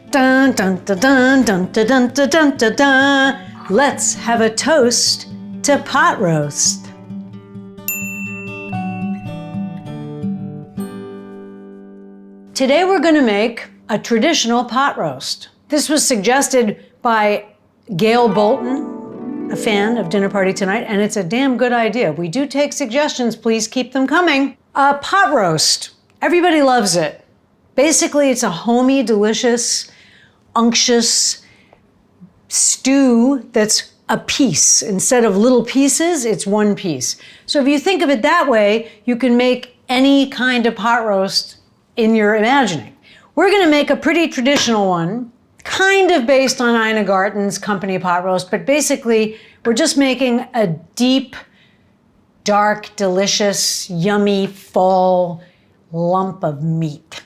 Dun dun dun dun dun dun dun dun dun dun dun. Let's have a toast to pot roast. Today we're going to make a traditional pot roast. This was suggested by Gail Bolton, a fan of Dinner Party Tonight, and it's a damn good idea. We do take suggestions, please keep them coming. A pot roast. Everybody loves it. Basically, it's a homey, delicious, unctuous stew that's a piece. Instead of little pieces, it's one piece. So if you think of it that way, you can make any kind of pot roast in your imagining. We're going to make a pretty traditional one, kind of based on Ina Garten's company pot roast, but basically we're just making a deep, dark, delicious, yummy fall lump of meat.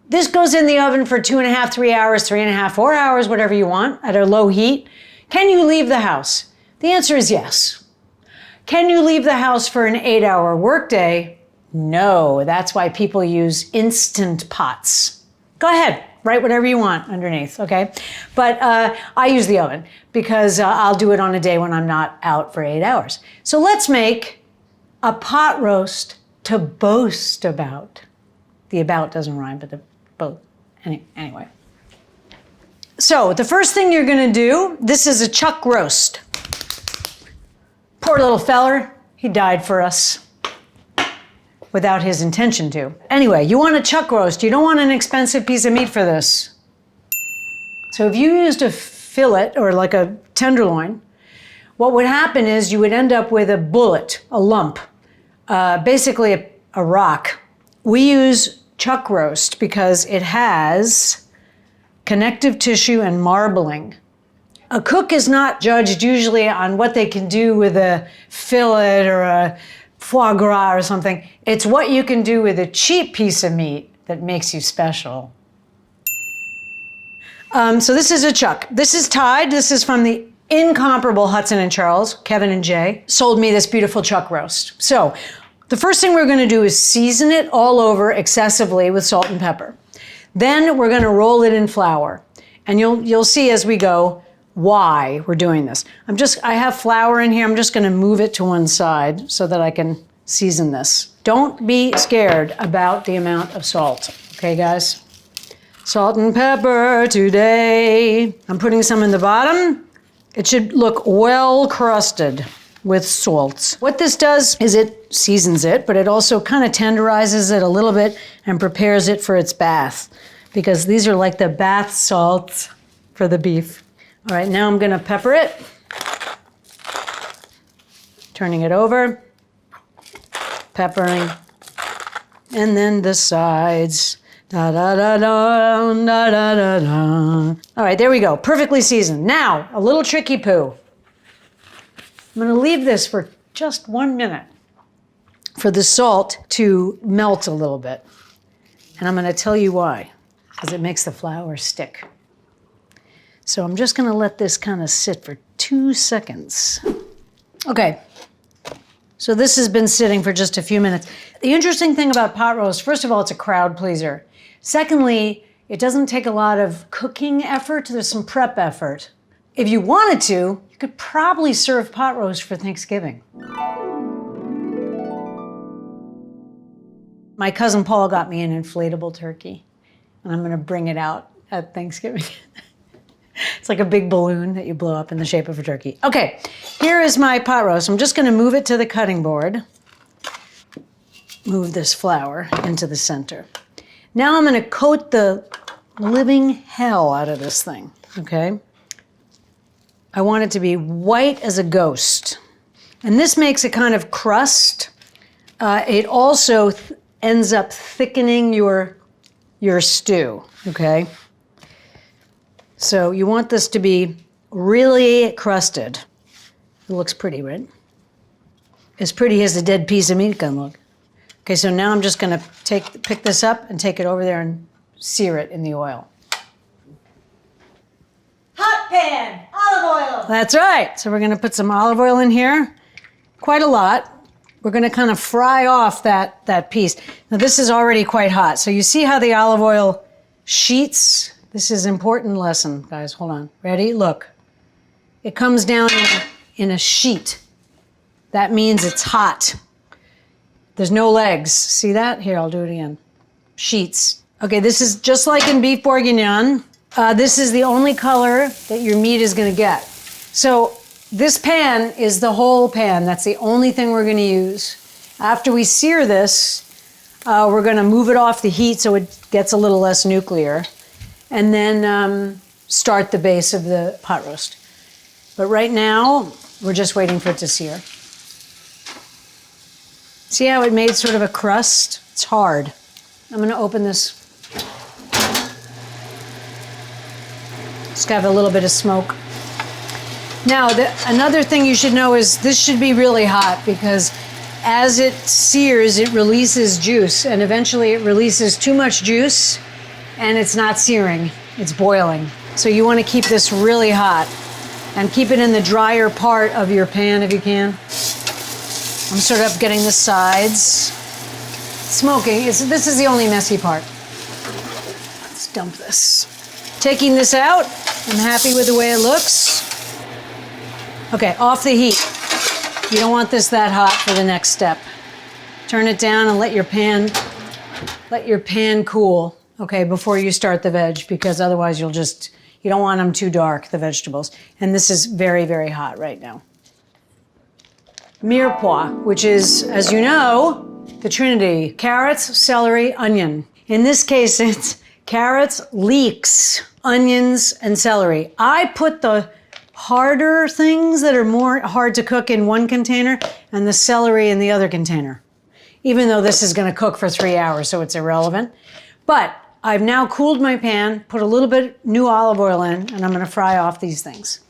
This goes in the oven for 2.5, 3 hours, 3.5, 4 hours, whatever you want, at a low heat. Can you leave the house? The answer is yes. Can you leave the house for an 8-hour workday? No, that's why people use instant pots. Go ahead, write whatever you want underneath, okay? But I use the oven because I'll do it on a day when I'm not out for 8 hours. So let's make a pot roast to boast about. The about doesn't rhyme, but the both. Anyway. So the first thing you're gonna do, this is a chuck roast. Poor little feller, he died for us without his intention to. Anyway, you want a chuck roast. You don't want an expensive piece of meat for this. So if you used a fillet or like a tenderloin, what would happen is you would end up with a bullet, a lump, basically a rock. We use chuck roast because it has connective tissue and marbling. A cook is not judged usually on what they can do with a fillet or a foie gras or something. It's what you can do with a cheap piece of meat that makes you special. So this is a chuck. This is tied. This is from the incomparable Hudson and Charles. Kevin and Jay sold me this beautiful chuck roast. So the first thing we're going to do is season it all over excessively with salt and pepper. Then we're going to roll it in flour. And you'll see as we go why we're doing this. I have flour in here. I'm just going to move it to one side so that I can season this. Don't be scared about the amount of salt. Okay, guys? Salt and pepper today. I'm putting some in the bottom. It should look well crusted with salts. What this does is it seasons it, but it also kind of tenderizes it a little bit and prepares it for its bath, because these are like the bath salts for the beef. All right, now I'm gonna pepper it. Turning it over, peppering, and then the sides. Da da da da da da da da. All right, there we go, perfectly seasoned. Now, a little tricky poo. I'm gonna leave this for just 1 minute for the salt to melt a little bit. And I'm gonna tell you why, because it makes the flour stick. So I'm just gonna let this kind of sit for 2 seconds. Okay, so this has been sitting for just a few minutes. The interesting thing about pot roast, first of all, it's a crowd pleaser. Secondly, it doesn't take a lot of cooking effort. There's some prep effort. If you wanted to, you could probably serve pot roast for Thanksgiving. My cousin Paul got me an inflatable turkey, and I'm gonna bring it out at Thanksgiving. It's like a big balloon that you blow up in the shape of a turkey. Okay, here is my pot roast. I'm just gonna move it to the cutting board. Move this flour into the center. Now I'm gonna coat the living hell out of this thing, okay? I want it to be white as a ghost. And this makes a kind of crust. It also ends up thickening your stew, okay? So you want this to be really crusted. It looks pretty, right? As pretty as a dead piece of meat can look. Okay, so now I'm just gonna pick this up and take it over there and sear it in the oil. Hot pan, olive oil. That's right. So we're gonna put some olive oil in here, quite a lot. We're gonna kind of fry off that piece. Now this is already quite hot. So you see how the olive oil sheets This is an important lesson, guys. Hold on. Ready? Look. It comes down in a sheet. That means it's hot. There's no legs. See that? Here, I'll do it again. Sheets. Okay, this is just like in beef bourguignon. This is the only color that your meat is gonna get. So this pan is the whole pan. That's the only thing we're gonna use. After we sear this, we're gonna move it off the heat so it gets a little less nuclear, and then start the base of the pot roast. But right now, we're just waiting for it to sear. See how it made sort of a crust? It's hard. I'm gonna open this. It's got a little bit of smoke. Now, another thing you should know is this should be really hot because as it sears, it releases juice, and eventually it releases too much juice and it's not searing, it's boiling. So you wanna keep this really hot and keep it in the drier part of your pan if you can. I'm sort of getting the sides. Smoking, this is the only messy part. Let's dump this. Taking this out, I'm happy with the way it looks. Okay, off the heat. You don't want this that hot for the next step. Turn it down and let your pan cool, okay, before you start the veg, because otherwise you don't want them too dark, the vegetables. And this is very, very hot right now. Mirepoix, which is, as you know, the trinity: carrots, celery, onion. In this case, it's carrots, leeks, onions, and celery. I put the harder things that are more hard to cook in one container and the celery in the other container, even though this is gonna cook for 3 hours, so it's irrelevant. But I've now cooled my pan, put a little bit new olive oil in, and I'm gonna fry off these things.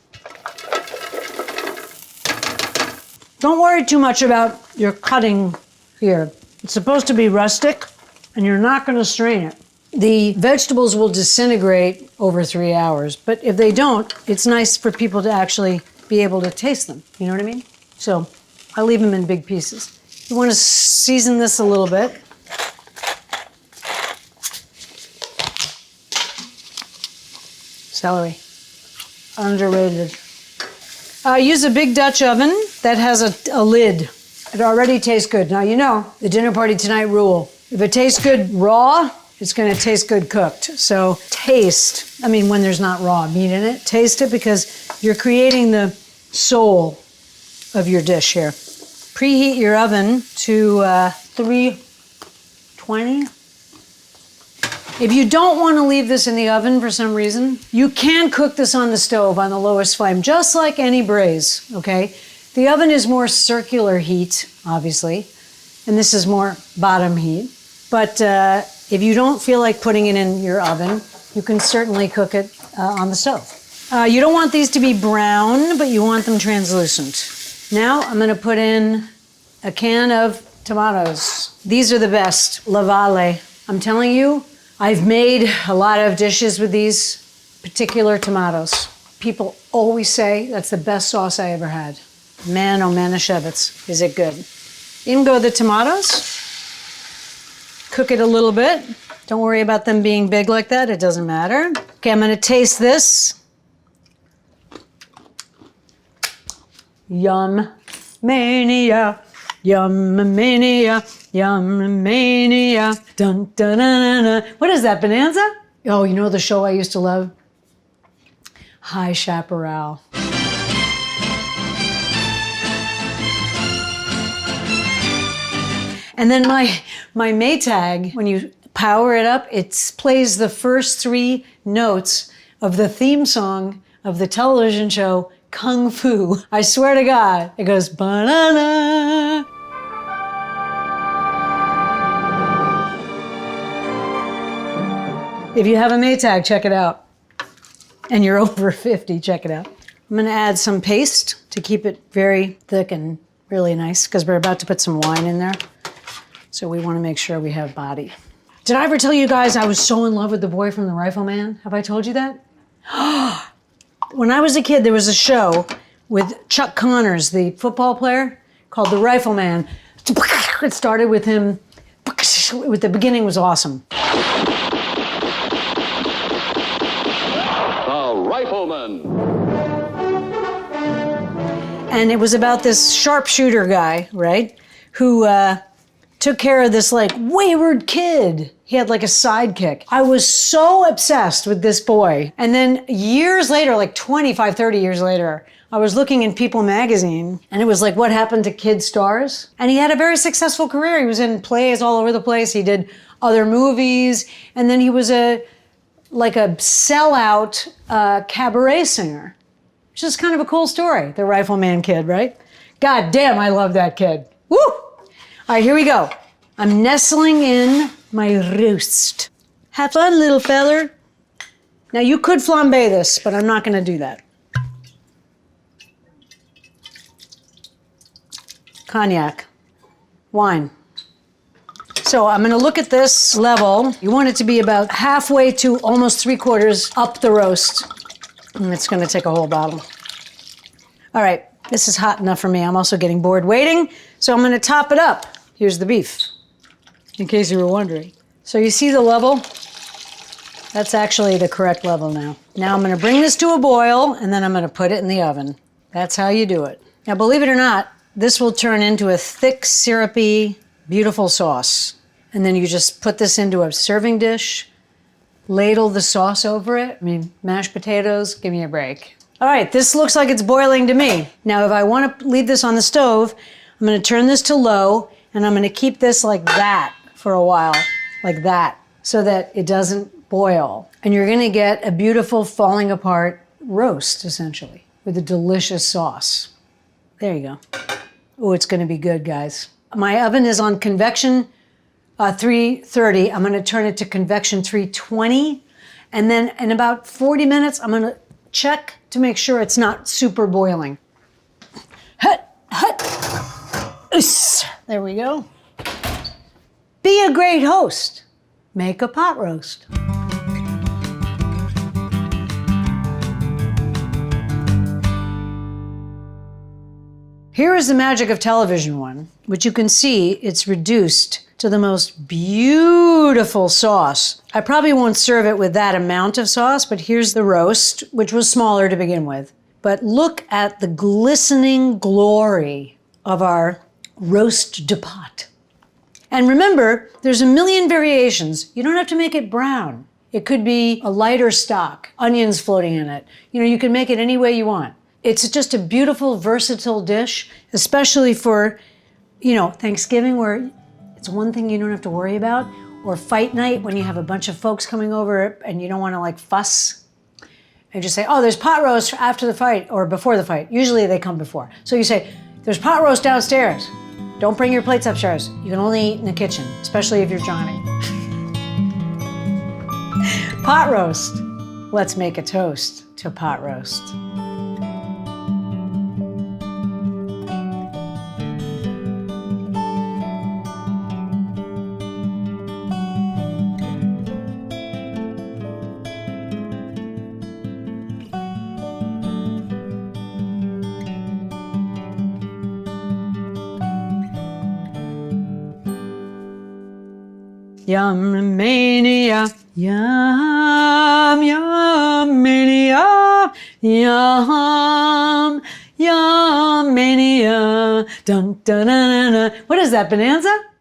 Don't worry too much about your cutting here. It's supposed to be rustic, and you're not gonna strain it. The vegetables will disintegrate over 3 hours, but if they don't, it's nice for people to actually be able to taste them. You know what I mean? So I leave them in big pieces. You wanna season this a little bit. Celery, underrated. Use a big Dutch oven that has a lid. It already tastes good. Now you know, the dinner party tonight rule. If it tastes good raw, it's gonna taste good cooked. So taste, when there's not raw meat in it, taste it because you're creating the soul of your dish here. Preheat your oven to 320. If you don't want to leave this in the oven for some reason, you can cook this on the stove on the lowest flame, just like any braise, okay? The oven is more circular heat, obviously, and this is more bottom heat. But if you don't feel like putting it in your oven, you can certainly cook it on the stove. You don't want these to be brown, but you want them translucent. Now I'm gonna put in a can of tomatoes. These are the best, La Valle. I'm telling you, I've made a lot of dishes with these particular tomatoes. People always say that's the best sauce I ever had. Man, oh Manischewitz, is it good. In go the tomatoes. Cook it a little bit. Don't worry about them being big like that, it doesn't matter. Okay, I'm gonna taste this. Yum mania, yum mania, yum mania. Dun dun dun dun. What is that, Bonanza? Oh, you know the show I used to love? High Chaparral. And then my Maytag, when you power it up, it plays the first 3 notes of the theme song of the television show Kung Fu. I swear to God, it goes banana. If you have a Maytag, check it out. And you're over 50, check it out. I'm gonna add some paste to keep it very thick and really nice, because we're about to put some wine in there. So we want to make sure we have body. Did I ever tell you guys I was so in love with the boy from The Rifleman? Have I told you that? When I was a kid, there was a show with Chuck Connors, the football player, called The Rifleman. It started with him, with the beginning was awesome. rifleman. And it was about this sharpshooter guy, right? Who took care of this like wayward kid. He had like a sidekick. I was so obsessed with this boy. And then years later, like 25, 30 years later, I was looking in People magazine and it was like, what happened to kid stars? And he had a very successful career. He was in plays all over the place. He did other movies. And then he was like a sellout cabaret singer. Which is kind of a cool story, the Rifleman kid, right? God damn, I love that kid. Woo! All right, here we go. I'm nestling in my roast. Have fun, little feller. Now, you could flambe this, but I'm not going to do that. Cognac. Wine. So I'm going to look at this level. You want it to be about halfway to almost 3/4 up the roast. And it's going to take a whole bottle. All right, this is hot enough for me. I'm also getting bored waiting, so I'm going to top it up. Here's the beef, in case you were wondering. So you see the level? That's actually the correct level now. Now I'm going to bring this to a boil, and then I'm going to put it in the oven. That's how you do it. Now, believe it or not, this will turn into a thick, syrupy, beautiful sauce. And then you just put this into a serving dish, ladle the sauce over it. I mean, mashed potatoes, give me a break. All right, this looks like it's boiling to me. Now, if I want to leave this on the stove, I'm going to turn this to low, and I'm going to keep this like that for a while, like that, so that it doesn't boil. And you're going to get a beautiful falling apart roast, essentially, with a delicious sauce. There you go. Oh, it's going to be good, guys. My oven is on convection 330. I'm going to turn it to convection 320. And then in about 40 minutes, I'm going to check to make sure it's not super boiling. Hut, hut. Oos. There we go. Be a great host. Make a pot roast. Here is the magic of television one, which you can see it's reduced to the most beautiful sauce. I probably won't serve it with that amount of sauce, but here's the roast, which was smaller to begin with. But look at the glistening glory of our roast de pot. And remember, there's a million variations. You don't have to make it brown. It could be a lighter stock, onions floating in it. You know, you can make it any way you want. It's just a beautiful, versatile dish, especially for, you know, Thanksgiving, where it's one thing you don't have to worry about, or fight night when you have a bunch of folks coming over and you don't want to like fuss and just say, oh, there's pot roast after the fight or before the fight. Usually they come before. So you say, there's pot roast downstairs. Don't bring your plates upstairs. You can only eat in the kitchen, especially if you're Johnny. Pot roast. Let's make a toast to pot roast. Yum mania, yum, yum mania, yum, yum mania, dun dun dun dun. What is that, Bonanza?